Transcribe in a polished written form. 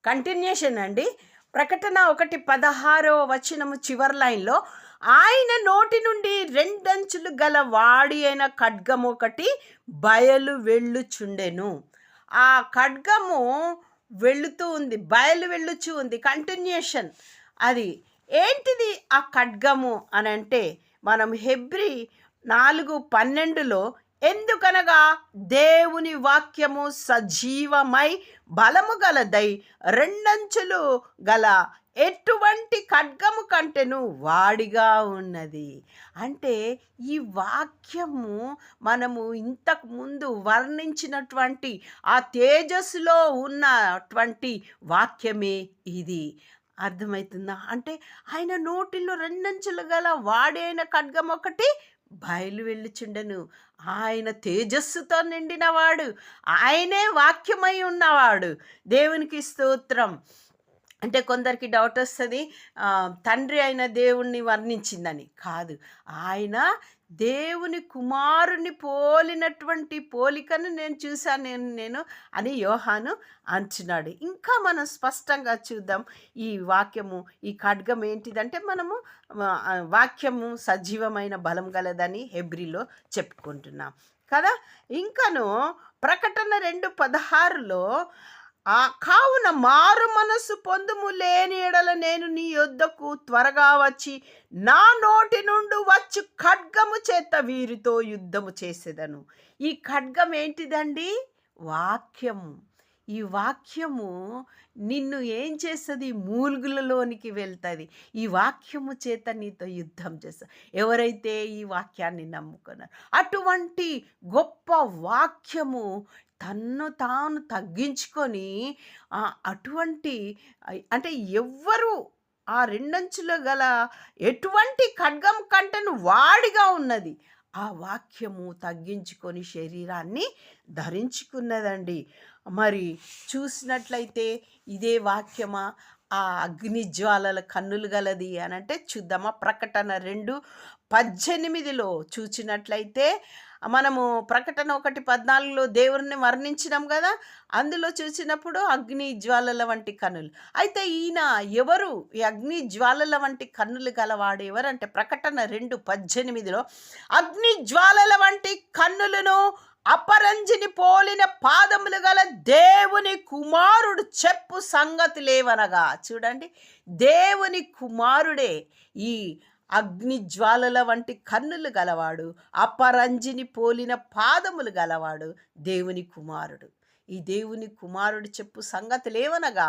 Continuation అండి. ప్రకటన 1:16 చివరి లైన్లో, ఆయన నోటి నుండి రెండంచులు గల వాడి అయిన ఖడ్గము ఒకటి బయలు వెళ్ళుచుండెను. ఆ ఖడ్గము వెళుతూ ఉంది, బయలు వెళ్ళుచు ఉంది. కంటిన్యూషన్. అది ఏంటిది ఆ ఖడ్గము అని అంటే, మనం హెబ్రీ 4:12లో, ఎందుకనగా దేవుని వాక్యము సజీవమై బలము గలదై రెండంచులు గల ఎటువంటి ఖడ్గము కంటెను వాడిగా ఉన్నది. అంటే ఈ వాక్యము మనము ఇంతకు ముందు వర్ణించినటువంటి ఆ తేజస్సులో ఉన్నటువంటి వాక్యమే ఇది. అర్థమవుతుందా? అంటే ఆయన నోటిలో రెండంచులు గల వాడైన ఖడ్గం ఒకటి బయలు వెళ్ళుచుండెను. ఆయన తేజస్సుతో నిండినవాడు, ఆయనే వాక్యమై ఉన్నవాడు. దేవునికి స్తోత్రం. అంటే కొందరికి డౌట్ వస్తుంది, తండ్రి అయిన దేవుణ్ణి వర్ణించిందని. కాదు, ఆయన దేవుని కుమారుని పోలినటువంటి పోలికను నేను చూశాను నేను అని యోహాను అంటున్నాడు. ఇంకా మనం స్పష్టంగా చూద్దాం ఈ వాక్యము, ఈ ఖడ్గం ఏంటిదంటే, మనము వాక్యము సజీవమైన బలం గలదని హెబ్రీలో చెప్పుకుంటున్నాం కదా. ఇంకను ప్రకటన 2:16లో, కావున మారు మనసు పొందుము, లేని ఎడల నేను నీ యొద్దకు త్వరగా వచ్చి నా నోటి నుండి వచ్చు ఖడ్గము చేత వీరితో యుద్ధము చేసేదను. ఈ ఖడ్గం ఏంటిదండి? వాక్యము. ఈ వాక్యము నిన్ను ఏం చేస్తుంది? మూలుగులలోనికి వెళ్తుంది. ఈ వాక్యము చేత నీతో యుద్ధం చేస్తా, ఎవరైతే ఈ వాక్యాన్ని నమ్ముకున్నారు. అటువంటి గొప్ప వాక్యము తన్ను తాను తగ్గించుకొని, అటువంటి అంటే ఎవ్వరు ఆ రెండంచులు గల ఎటువంటి ఖడ్గం కంటను వాడిగా ఉన్నది. ఆ వాక్యము తగ్గించుకొని శరీరాన్ని ధరించుకున్నదండి. మరి చూసినట్లయితే ఇదే వాక్యమా ఆ అగ్ని జ్వాలల కన్నులు గలది అని అంటే చూద్దామా? ప్రకటన 2:18లో చూసినట్లయితే, మనము ప్రకటన 1:14లో దేవుడిని వర్ణించినాం కదా, అందులో చూసినప్పుడు అగ్ని జ్వాలల వంటి కన్నులు. అయితే ఈయన ఎవరు? ఈ అగ్ని జ్వాలల వంటి కన్నులు గలవాడు ఎవరంటే, ప్రకటన 2:18లో, అగ్ని జ్వాలల వంటి కన్నులను అపరంజిని పోలిన పాదములు గల దేవుని కుమారుడు చెప్పు సంగతి లేవనగా. చూడండి, దేవుని కుమారుడే ఈ అగ్ని జ్వాలల వంటి కన్నులు గలవాడు, అపరంజిని పోలిన పాదములు గలవాడు దేవుని కుమారుడు. ఈ దేవుని కుమారుడు చెప్పు సంగతి లేవనగా,